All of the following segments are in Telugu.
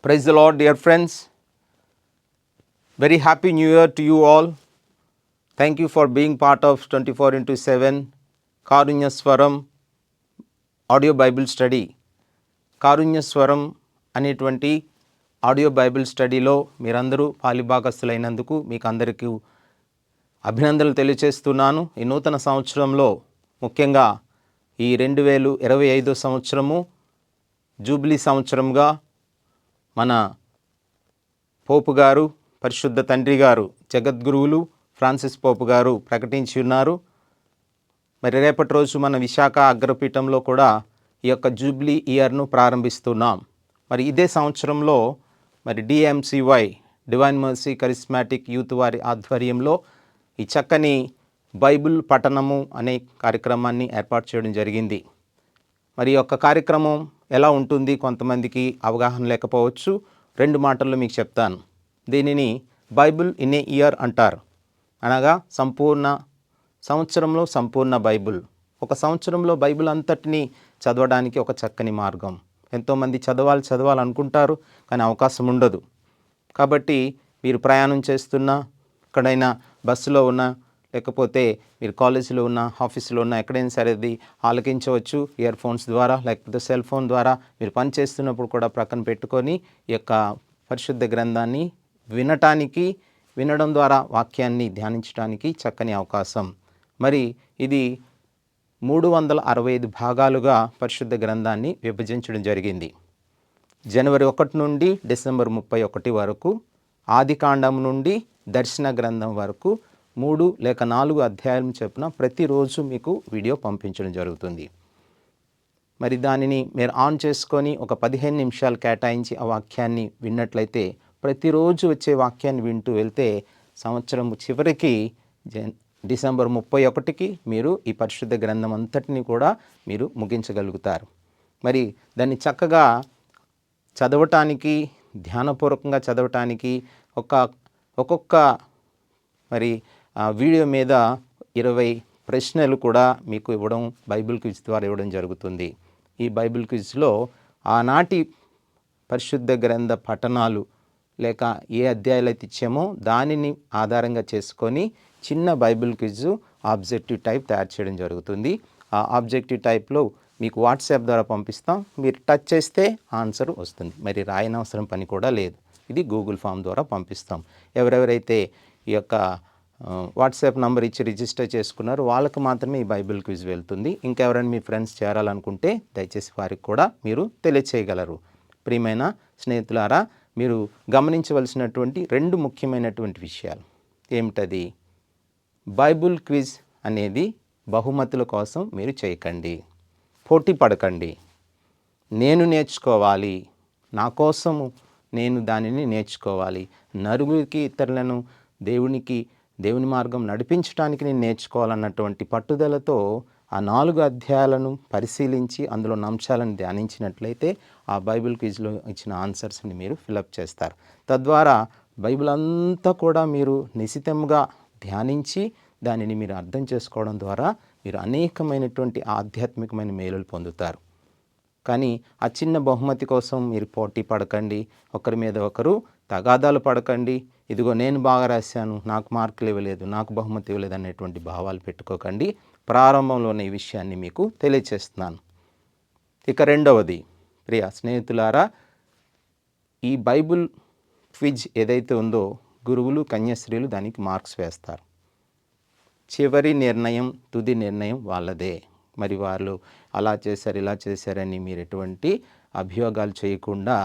Praise the Lord, dear friends. Very happy New Year to you all. Thank you for being part of 24/7 Karunya Swaram audio Bible study. Karunya Swaram అనేటువంటి ఆడియో బైబిల్ స్టడీలో మీరందరూ పాలిభాగస్తులైనందుకు మీకు అందరికీ అభినందనలు తెలియజేస్తున్నాను. ఈ నూతన సంవత్సరంలో ముఖ్యంగా ఈ 2025 సంవత్సరము జూబ్లీ సంవత్సరంగా మన పోపు గారు, పరిశుద్ధ తండ్రి గారు, జగద్గురువులు ఫ్రాన్సిస్ పోపు గారు ప్రకటించి ఉన్నారు. మరి రేపటి రోజు మన విశాఖ అగ్రపీఠంలో కూడా ఈ యొక్క జూబ్లీ ఇయర్ను ప్రారంభిస్తున్నాం. మరి ఇదే సంవత్సరంలో మరి డిఎంసివై డివైన్ మర్సీ కరిస్మాటిక్ యూత్ వారి ఆధ్వర్యంలో ఈ చక్కని బైబిల్ పఠనము అనే కార్యక్రమాన్ని ఏర్పాటు చేయడం జరిగింది. మరి ఈ యొక్క కార్యక్రమం ఎలా ఉంటుంది కొంతమందికి అవగాహన లేకపోవచ్చు. 2 మాటల్లో మీకు చెప్తాను. దీనిని బైబిల్ ఇన్ ఏ ఇయర్ అంటారు. అనగా సంవత్సరంలో సంపూర్ణ బైబిల్. ఒక సంవత్సరంలో బైబిల్ అంతటినీ చదవడానికి ఒక చక్కని మార్గం. ఎంతోమంది చదవాలనుకుంటారు, కానీ అవకాశం ఉండదు. కాబట్టి మీరు ప్రయాణం చేస్తున్నా, ఎక్కడైనా బస్సులో ఉన్నా, లేకపోతే మీరు కాలేజీలో ఉన్న, ఆఫీసులో ఉన్న, ఎక్కడైనా సరే అది ఆలకించవచ్చు ఇయర్ ఫోన్స్ ద్వారా, లేకపోతే సెల్ ఫోన్ ద్వారా. మీరు పని చేస్తున్నప్పుడు కూడా ప్రక్కన పెట్టుకొని ఈ యొక్క పరిశుద్ధ గ్రంథాన్ని వినడం ద్వారా వాక్యాన్ని ధ్యానించడానికి చక్కని అవకాశం. మరి ఇది 365 భాగాలుగా పరిశుద్ధ గ్రంథాన్ని విభజించడం జరిగింది. జనవరి 1 నుండి డిసెంబర్ 31 వరకు, ఆదికాండం నుండి దర్శన గ్రంథం వరకు 3 లేక 4 అధ్యాయం చొప్పున ప్రతిరోజు మీకు వీడియో పంపించడం జరుగుతుంది. మరి దానిని మీరు ఆన్ చేసుకొని ఒక 15 నిమిషాలు కేటాయించి ఆ వాక్యాన్ని విన్నట్లయితే, ప్రతిరోజు వచ్చే వాక్యాన్ని వింటూ వెళ్తే సంవత్సరం చివరికి డిసెంబర్ 31కి మీరు ఈ పరిశుద్ధ గ్రంథం అంతటిని కూడా మీరు ముగించగలుగుతారు. మరి దాన్ని చక్కగా చదవటానికి, ధ్యానపూర్వకంగా చదవటానికి ఒక్కొక్క మరి వీడియో మీద 20 ప్రశ్నలు కూడా మీకు ఇవ్వడం, బైబిల్ క్విజ్ ద్వారా ఇవ్వడం జరుగుతుంది. ఈ బైబిల్ క్విజ్లో ఆనాటి పరిశుద్ధ గ్రంథ పఠనాలు లేక ఏ అధ్యాయాలు అయితే ఇచ్చామో దానిని ఆధారంగా చేసుకొని చిన్న బైబిల్ క్విజ్ ఆబ్జెక్టివ్ టైప్ తయారు చేయడం జరుగుతుంది. ఆ ఆబ్జెక్టివ్ టైప్లో మీకు వాట్సాప్ ద్వారా పంపిస్తాం. మీరు టచ్ చేస్తే ఆన్సర్ వస్తుంది. మరి రాయనవసరం పని కూడా లేదు. ఇది గూగుల్ ఫామ్ ద్వారా పంపిస్తాం. ఎవరెవరైతే ఈ యొక్క వాట్సాప్ నంబర్ ఇచ్చి రిజిస్టర్ చేసుకున్నారో వాళ్ళకి మాత్రమే ఈ బైబిల్ క్విజ్ వెళ్తుంది. ఇంకెవరైనా మీ ఫ్రెండ్స్ చేరాలనుకుంటే దయచేసి వారికి కూడా మీరు తెలియచేయగలరు. ప్రియమైన స్నేహితులారా, మీరు గమనించవలసినటువంటి 2 ముఖ్యమైనటువంటి విషయాలు ఏమిటది? బైబిల్ క్విజ్ అనేది బహుమతుల కోసం మీరు చేయకండి, పోటీ పడకండి. నేను నేర్చుకోవాలి, నా కోసము నేను దానిని నేర్చుకోవాలి, నలుగురికి ఇతరులను దేవుని మార్గం నడిపించడానికి నేను నేర్చుకోవాలన్నటువంటి పట్టుదలతో ఆ 4 అధ్యాయాలను పరిశీలించి అందులో అంశాలను ధ్యానించినట్లయితే ఆ బైబిల్ క్విజ్లో ఇచ్చిన ఆన్సర్స్ని మీరు ఫిలప్ చేస్తారు. తద్వారా బైబిల్ అంతా కూడా మీరు నిశితంగా ధ్యానించి దానిని మీరు అర్థం చేసుకోవడం ద్వారా మీరు అనేకమైనటువంటి ఆధ్యాత్మికమైన మేలులు పొందుతారు. కానీ ఆ చిన్న బహుమతి కోసం మీరు పోటీ పడకండి, ఒకరి మీద ఒకరు తగాదాలు పడకండి. ఇదిగో నేను బాగా రాశాను, నాకు మార్కులు ఇవ్వలేదు, నాకు బహుమతి ఇవ్వలేదు అనేటువంటి భావాలు పెట్టుకోకండి. ప్రారంభంలోనే ఈ విషయాన్ని మీకు తెలియచేస్తున్నాను. ఇక రెండవది, ప్రియ స్నేహితులారా, ఈ బైబిల్ క్విజ్ ఏదైతే ఉందో గురువులు, కన్యాశ్రీలు దానికి మార్క్స్ వేస్తారు. చివరి నిర్ణయం, తుది నిర్ణయం వాళ్ళదే. మరి వాళ్ళు అలా చేశారు, ఇలా చేశారని మీరు ఎటువంటి అభియోగాలు చేయకుండా,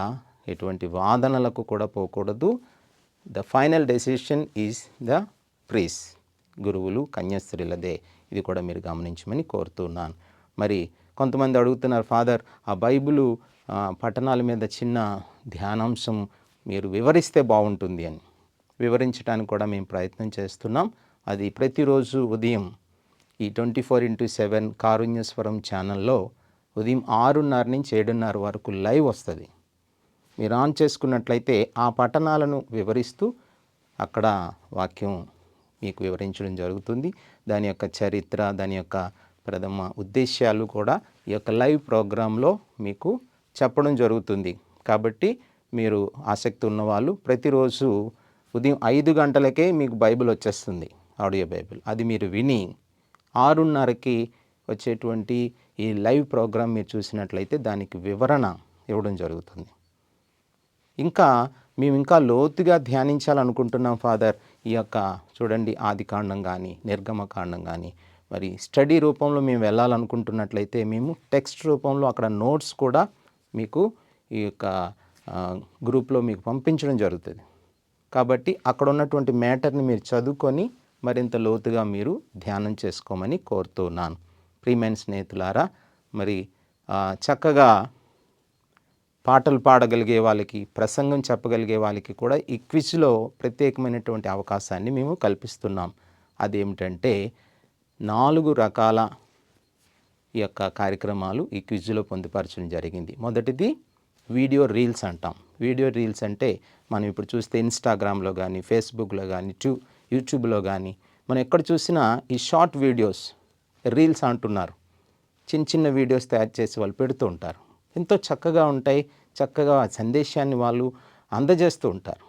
ఎటువంటి వాదనలకు కూడా పోకూడదు. The final decision is the priests, గురువులు, కన్యాస్త్రీలదే. ఇది కూడా మీరు గమనించమని కోరుతున్నాను. మరి కొంతమంది అడుగుతున్నారు, ఫాదర్ ఆ బైబిలు పఠనాల మీద చిన్న ధ్యానాంశం మీరు వివరిస్తే బాగుంటుంది అని. వివరించడానికి కూడా మేము ప్రయత్నం చేస్తున్నాం. అది ప్రతిరోజు ఉదయం ఈ 24/7 కారుణ్యస్వరం ఛానల్లో ఉదయం 6:30 నుంచి 7:30 వరకు లైవ్ వస్తుంది. మీరు ఆన్ చేసుకున్నట్లయితే ఆ పఠనాలను వివరిస్తూ అక్కడ వాక్యం మీకు వివరించడం జరుగుతుంది. దాని యొక్క చరిత్ర, దాని యొక్క ప్రథమ ఉద్దేశాలు కూడా ఈ యొక్క లైవ్ ప్రోగ్రాంలో మీకు చెప్పడం జరుగుతుంది. కాబట్టి మీరు ఆసక్తి ఉన్నవాళ్ళు ప్రతిరోజు ఉదయం 5 గంటలకే మీకు బైబిల్ వచ్చేస్తుంది, ఆడియో బైబిల్. అది మీరు విని 6:30కి వచ్చేటువంటి ఈ లైవ్ ప్రోగ్రామ్ మీరు చూసినట్లయితే దానికి వివరణ ఇవ్వడం జరుగుతుంది. ఇంకా మేము ఇంకా లోతుగా ధ్యానించాలనుకుంటున్నాం ఫాదర్. ఈ యొక్క చూడండి ఆదికాండం కానీ నిర్గమకాండం కానీ మరి స్టడీ రూపంలో మేము వెళ్ళాలనుకుంటున్నట్లయితే మేము టెక్స్ట్ రూపంలో అక్కడ నోట్స్ కూడా మీకు ఈ యొక్క గ్రూప్లో మీకు పంపించడం జరుగుతుంది. కాబట్టి అక్కడ ఉన్నటువంటి మ్యాటర్ని మీరు చదువుకొని మరింత లోతుగా మీరు ధ్యానం చేసుకోమని కోరుతున్నాను. ప్రియమైన స్నేహితులారా, మరి చక్కగా పాటలు పాడగలిగే వాళ్ళకి, ప్రసంగం చెప్పగలిగే వాళ్ళకి కూడా ఈ క్విజ్లో ప్రత్యేకమైనటువంటి అవకాశాన్ని మేము కల్పిస్తున్నాం. అదేమిటంటే 4 రకాల ఈ యొక్క కార్యక్రమాలు ఈ క్విజ్లో పొందుపరచడం జరిగింది. మొదటిది వీడియో రీల్స్ అంటాం. వీడియో రీల్స్ అంటే మనం ఇప్పుడు చూస్తే ఇన్స్టాగ్రామ్లో కానీ, ఫేస్బుక్లో కానీ, యూట్యూబ్లో కానీ మనం ఎక్కడ చూసినా ఈ షార్ట్ వీడియోస్ రీల్స్ అంటున్నారు. చిన్న చిన్న వీడియోస్ తయారు చేసి వాళ్ళు పెడుతూ ఉంటారు. ఎంతో చక్కగా ఉంటాయి. చక్కగా సందేశాన్ని వాళ్ళు అందజేస్తూ ఉంటారు.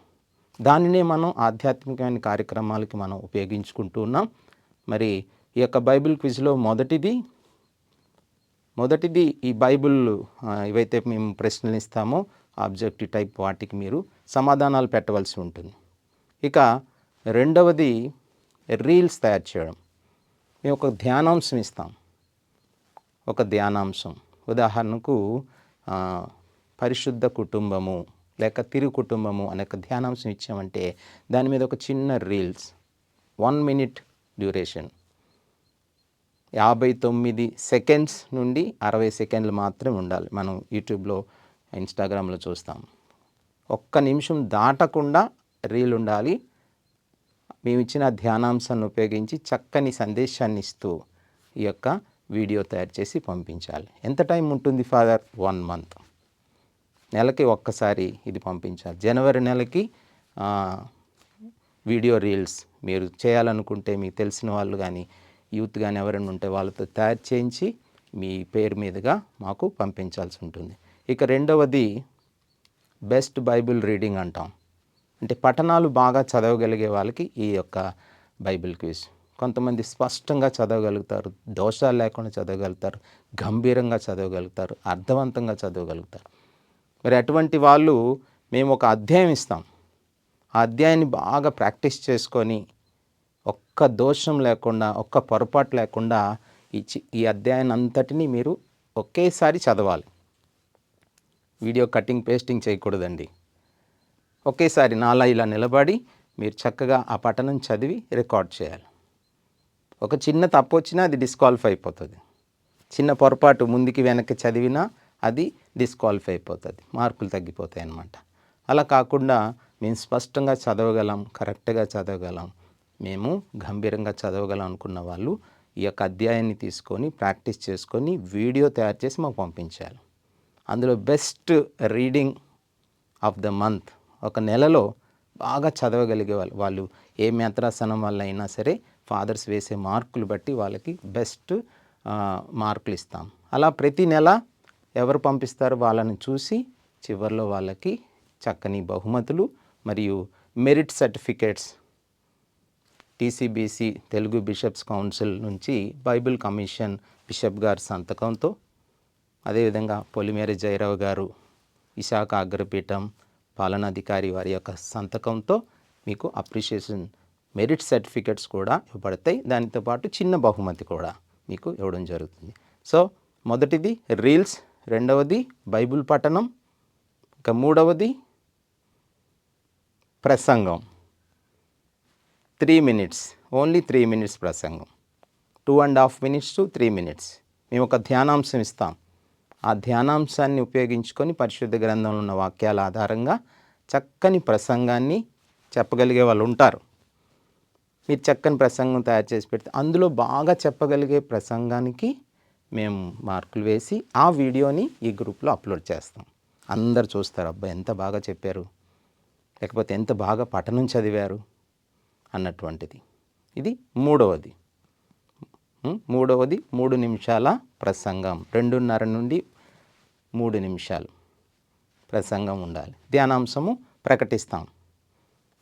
దానినే మనం ఆధ్యాత్మికమైన కార్యక్రమాలకి మనం ఉపయోగించుకుంటూ ఉన్నాం. మరి ఈ యొక్క బైబిల్ క్విజ్లో మొదటిది ఈ బైబిల్ ఏవైతే మేము ప్రశ్నలు ఇస్తామో ఆబ్జెక్టివ్ టైప్ వాటికి మీరు సమాధానాలు పెట్టవలసి ఉంటుంది. ఇక రెండవది రీల్స్ తయారు చేయడం. మేము ఒక ధ్యానాంశం ఇస్తాం. ఒక ధ్యానాంశం ఉదాహరణకు పరిశుద్ధ కుటుంబము లేక తిరు కుటుంబము అనే ఒక ధ్యానాంశం ఇచ్చామంటే దాని మీద ఒక చిన్న రీల్స్ 1 minute డ్యూరేషన్ 59 సెకండ్స్ నుండి 60 సెకండ్లు మాత్రమే ఉండాలి. మనం యూట్యూబ్లో ఇన్స్టాగ్రామ్లో చూస్తాం. 1 నిమిషం దాటకుండా రీల్ ఉండాలి. మేము ఇచ్చిన ధ్యానాంశాన్ని ఉపయోగించి చక్కని సందేశాన్ని ఇస్తూ ఈ యొక్క వీడియో తయారు చేసి పంపించాలి. ఎంత టైం ఉంటుంది ఫాదర్? 1 month. నెలకి ఒక్కసారి ఇది పంపించాలి. జనవరి నెలకి వీడియో రీల్స్ మీరు చేయాలనుకుంటే మీకు తెలిసిన వాళ్ళు కానీ యూత్ కానీ ఎవరైనా ఉంటే వాళ్ళతో తయారు చేయించి మీ పేరు మీదుగా మాకు పంపించాల్సి ఉంటుంది. ఇక రెండవది బెస్ట్ బైబిల్ రీడింగ్ అంటాం. అంటే పఠనాలు బాగా చదవగలిగే వాళ్ళకి ఈ యొక్క బైబిల్ క్విజ్. కొంతమంది స్పష్టంగా చదవగలుగుతారు, దోషాలు లేకుండా చదవగలుగుతారు, గంభీరంగా చదవగలుగుతారు, అర్థవంతంగా చదవగలుగుతారు. మరి అటువంటి వాళ్ళు మేము ఒక అధ్యాయం ఇస్తాం. ఆ అధ్యాయాన్ని బాగా ప్రాక్టీస్ చేసుకొని ఒక్క దోషం లేకుండా, ఒక్క పొరపాటు లేకుండా ఈ అధ్యాయాన్ని అంతటినీ మీరు ఒకేసారి చదవాలి. వీడియో కటింగ్ పేస్టింగ్ చేయకూడదండి. ఒకేసారి నాలా ఇలా నిలబడి మీరు చక్కగా ఆ పఠనం చదివి రికార్డ్ చేయాలి. ఒక చిన్న తప్పు వచ్చినా అది డిస్క్వాలిఫై అయిపోతుంది. చిన్న పొరపాటు ముందుకి వెనక్కి చదివినా అది డిస్క్వాలిఫై అయిపోతుంది, మార్కులు తగ్గిపోతాయి అన్నమాట. అలా కాకుండా మేము స్పష్టంగా చదవగలం, కరెక్ట్గా చదవగలం, మేము గంభీరంగా చదవగలం అనుకున్న వాళ్ళు ఈ యొక్క అధ్యాయాన్ని తీసుకొని ప్రాక్టీస్ చేసుకొని వీడియో తయారు చేసి మాకు పంపించాలి. అందులో best reading of the month, ఒక నెలలో బాగా చదవగలిగే వాళ్ళు ఏ మంత్రాసనం వల్ల అయినా సరే ఫాదర్స్ వేసే మార్కులు బట్టి వాళ్ళకి బెస్ట్ మార్కులు ఇస్తాం. అలా ప్రతి నెల ఎవరు పంపిస్తారో వాళ్ళని చూసి చివరిలో వాళ్ళకి చక్కని బహుమతులు మరియు merit certificates TCBC Telugu bishops council నుంచి బైబిల్ కమిషన్ బిషప్ గారి సంతకంతో, అదేవిధంగా పొలిమేర జయరావు గారు విశాఖ అగ్రపీఠం పాలనాధికారి వారి యొక్క సంతకంతో మీకు అప్రిషియేషన్ మెరిట్ సర్టిఫికెట్స్ కూడా ఇవ్వబడతాయి. దానితో పాటు చిన్న బహుమతి కూడా మీకు ఇవ్వడం జరుగుతుంది. సో మొదటిది రీల్స్, రెండవది బైబిల్ పఠనం, ఇక మూడవది ప్రసంగం 3 minutes, ఓన్లీ 3 minutes ప్రసంగం, 2.5 minutes to 3 minutes. మేము ఒక ధ్యానాంశం ఇస్తాం. ఆ ధ్యానాంశాన్ని ఉపయోగించుకొని పరిశుద్ధ గ్రంథంలో ఉన్న వాక్యాల ఆధారంగా చక్కని ప్రసంగాన్ని చెప్పగలిగే వాళ్ళు ఉంటారు. మీరు చక్కని ప్రసంగం తయారు చేసి పెడితే అందులో బాగా చెప్పగలిగే ప్రసంగానికి మేము మార్కులు వేసి ఆ వీడియోని ఈ గ్రూప్లో అప్లోడ్ చేస్తాం. అందరు చూస్తారు, అబ్బాయి ఎంత బాగా చెప్పారు, లేకపోతే ఎంత బాగా పఠనం చదివారు అన్నటువంటిది. ఇది మూడవది 3 నిమిషాల ప్రసంగం, 2:30 నుండి 3 నిమిషాలు. ప్రసంగం ఉండాలి, ధ్యానాంశము ప్రకటిస్తాం.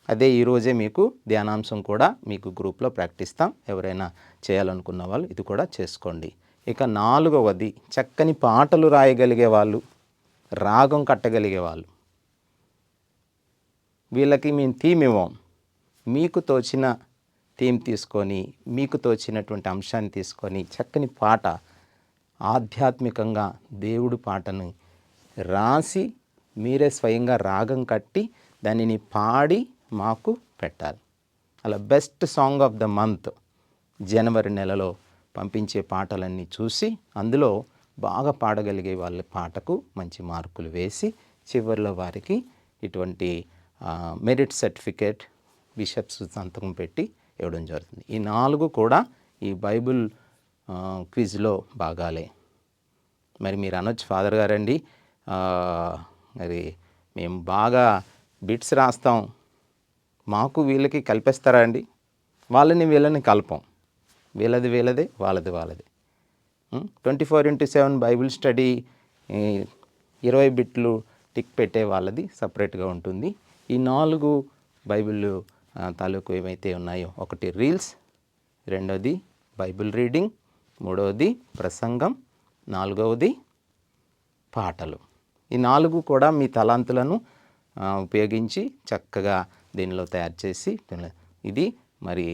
అదే ఈరోజే మీకు ధ్యానాంశం కూడా మీకు గ్రూప్లో ప్రకటిస్తాం. ఎవరైనా చేయాలనుకున్న వాళ్ళు ఇది కూడా చేసుకోండి. ఇక 4వది చక్కని పాటలు రాయగలిగే వాళ్ళు, రాగం కట్టగలిగే వాళ్ళు. వీళ్ళకి మేము థీమ్ ఇవ్వం. మీకు తోచిన థీమ్ తీసుకొని, మీకు తోచినటువంటి అంశాన్ని తీసుకొని చక్కని పాట, ఆధ్యాత్మికంగా దేవుడు పాటని రాసి మీరే స్వయంగా రాగం కట్టి దానిని పాడి మాకు పెట్టాలి. అలా best song of the month జనవరి నెలలో పంపించే పాటలన్నీ చూసి అందులో బాగా పాడగలిగే వాళ్ళ పాటకు మంచి మార్కులు వేసి చివరిలో వారికి ఇటువంటి మెరిట్ సర్టిఫికేట్ బిషప్స్ సంతకం పెట్టి ఇవ్వడం జరుగుతుంది. ఈ 4 కూడా ఈ బైబిల్ క్విజ్లో భాగాలే. మరి మీరు అనొచ్చు, ఫాదర్ గారండి మరి మేము బాగా బిట్స్ రాస్తాం, మాకు వీళ్ళకి కలిపేస్తారా అండి? వాళ్ళని వీళ్ళని కలపం. వీళ్ళది వీళ్ళదే, వాళ్ళది వాళ్ళది. 24/7 బైబిల్ స్టడీ 20 బిట్లు టిక్ పెట్టే వాళ్ళది సపరేట్గా ఉంటుంది. ఈ 4 బైబిల్ తాలూకు ఏమైతే ఉన్నాయో, ఒకటి రీల్స్, రెండవది బైబిల్ రీడింగ్, మూడవది ప్రసంగం, 4వది పాటలు. ఈ 4 కూడా మీ తలాంతులను ఉపయోగించి చక్కగా దీనిలో తయారు చేసి ఇది మరి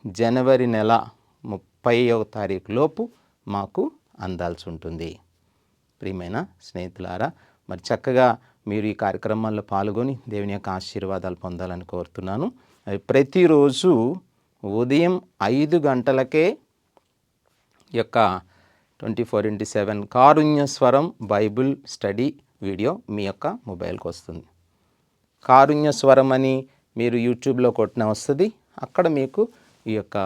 జనవరి నెల 30వ తారీఖు లోపు మాకు అందాల్సి ఉంటుంది. ప్రియమైన స్నేహితులారా, మరి చక్కగా మీరు ఈ కార్యక్రమాల్లో పాల్గొని దేవుని యొక్క ఆశీర్వాదాలు పొందాలని కోరుతున్నాను. ప్రతిరోజు ఉదయం 5 గంటలకే యొక్క 24/7 కారుణ్య స్వరం బైబిల్ స్టడీ వీడియో మీ యొక్క మొబైల్కి వస్తుంది. కారుణ్య స్వరం అని మీరు యూట్యూబ్లో కొట్టిన వస్తుంది, అక్కడ మీకు ఈ యొక్క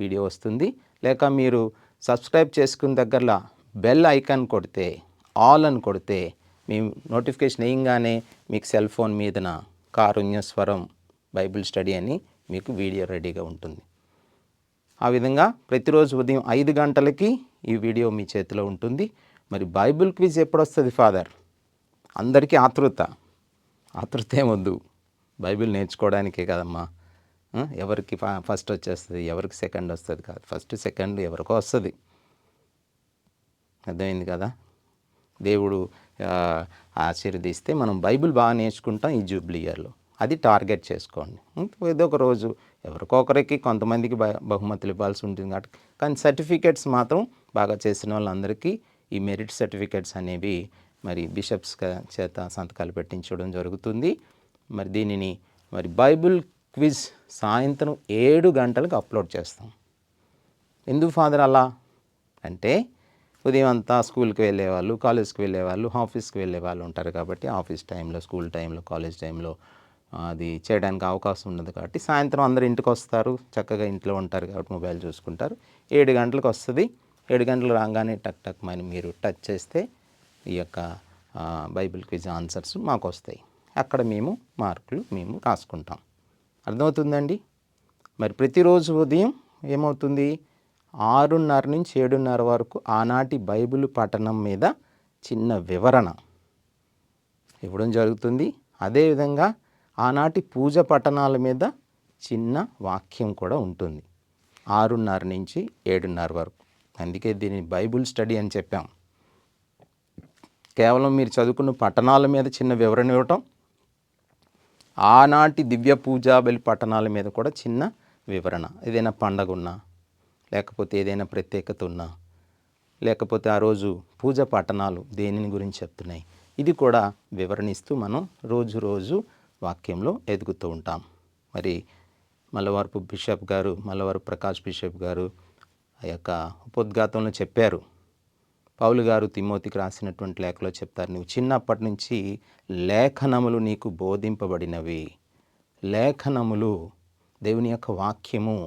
వీడియో వస్తుంది. లేక మీరు సబ్స్క్రైబ్ చేసుకున్న దగ్గరలో బెల్ ఐకాన్ కొడితే, ఆల్ అని కొడితే, మీ నోటిఫికేషన్ వేయంగానే మీకు సెల్ ఫోన్ మీదన కారుణ్య స్వరం బైబిల్ స్టడీ అని మీకు వీడియో రెడీగా ఉంటుంది. ఆ విధంగా ప్రతిరోజు ఉదయం 5 గంటలకి ఈ వీడియో మీ చేతిలో ఉంటుంది. మరి బైబిల్ క్విజ్ ఎప్పుడు వస్తుంది ఫాదర్? అందరికీ ఆతృత ఏమొద్దు, బైబిల్ నేర్చుకోవడానికే కదమ్మా. ఎవరికి ఫస్ట్ వచ్చేస్తుంది, ఎవరికి సెకండ్ వస్తుంది కాదు. ఫస్ట్ సెకండ్ ఎవరికో వస్తుంది. అర్థమైంది కదా? దేవుడు ఆశీర్వదిస్తే మనం బైబిల్ బాగా నేర్చుకుంటాం ఈ జూబ్లీ ఇయర్లో. అది టార్గెట్ చేసుకోండి. ఏదో ఒక రోజు ఎవరికొకరికి కొంతమందికి బహుమతులు ఇవ్వాల్సి ఉంటుంది కాబట్టి, కానీ సర్టిఫికేట్స్ మాత్రం బాగా చేసిన వాళ్ళందరికీ ఈ మెరిట్ సర్టిఫికేట్స్ అనేవి మరి బిషప్స్ చేత సంతకాలు పెట్టించడం జరుగుతుంది. మరి దీనిని మరి బైబిల్ క్విజ్ సాయంత్రం 7 గంటలకు అప్లోడ్ చేస్తాం. ఎందుకు ఫాదర్ అలా అంటే, ఉదయం అంతా స్కూల్కి వెళ్ళేవాళ్ళు, కాలేజ్కి వెళ్ళేవాళ్ళు, ఆఫీస్కి వెళ్ళే వాళ్ళు ఉంటారు కాబట్టి, ఆఫీస్ టైంలో, స్కూల్ టైంలో, కాలేజ్ టైంలో అది చేయడానికి అవకాశం ఉండదు కాబట్టి, సాయంత్రం అందరు ఇంటికి వస్తారు, చక్కగా ఇంట్లో ఉంటారు కాబట్టి మొబైల్ చూసుకుంటారు. 7 గంటలకు వస్తుంది. 7 గంటలు రాగానే టక్ టక్ మని మీరు టచ్ చేస్తే ఈ యొక్క బైబిల్ క్విజ్ ఆన్సర్స్ మాకు వస్తాయి. అక్కడ మేము మార్కులు రాసుకుంటాం. అర్థమవుతుందండి? మరి ప్రతిరోజు ఉదయం ఏమవుతుంది, 6:30 నుంచి 7:30 వరకు ఆనాటి బైబిల్ పఠనం మీద చిన్న వివరణ ఇవ్వడం జరుగుతుంది. అదేవిధంగా ఆనాటి పూజ పఠనాల మీద చిన్న వాక్యం కూడా ఉంటుంది 6:30 నుంచి 7:30 వరకు. అందుకే దీన్ని బైబిల్ స్టడీ అని చెప్పాం. కేవలం మీరు చదువుకున్న పఠనాల మీద చిన్న వివరణ ఇవ్వటం, ఆనాటి దివ్య పూజా బలి పఠనాల మీద కూడా చిన్న వివరణ. ఏదైనా పండగ ఉన్నా, లేకపోతే ఏదైనా ప్రత్యేకత ఉన్నా, లేకపోతే ఆ రోజు పూజ పఠనాలు దేనిని గురించి చెప్తున్నాయి, ఇది కూడా వివరణిస్తూ మనం రోజు వాక్యంలో ఎదుగుతూ ఉంటాం. మరి మల్లవరపు బిషప్ గారు, మల్లవరపు ప్రకాష్ బిషప్ గారు ఆ యొక్క ఉపోద్ఘాతంలో చెప్పారు. పౌలు గారు తిమోతికి రాసినటువంటి లేఖలో చెప్తారు, నువ్వు చిన్నప్పటి నుంచి లేఖనములు నీకు బోధింపబడినవి. లేఖనములు దేవుని యొక్క వాక్యము,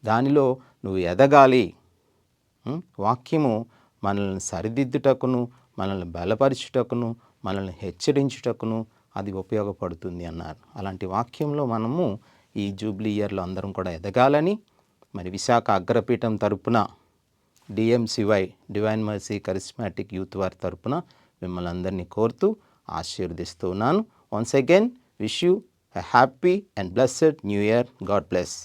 దానిలో నువ్వు ఎదగాలి. వాక్యము మనల్ని సరిదిద్దుటకును, మనల్ని బలపరచుటకును, మనల్ని హెచ్చరించుటకును అది ఉపయోగపడుతుంది అన్నారు. అలాంటి వాక్యంలో మనము ఈ జూబ్లీ ఇయర్లో అందరం కూడా ఎదగాలని మరి విశాఖ అగ్రపీఠం తరపున DMCY divine mercy charismatic youth వారి తరపున మిమ్మల్ని అందరినీ కోరుతూ ఆశీర్వదిస్తూ ఉన్నాను. Once again wish you a happy and blessed new year. God bless.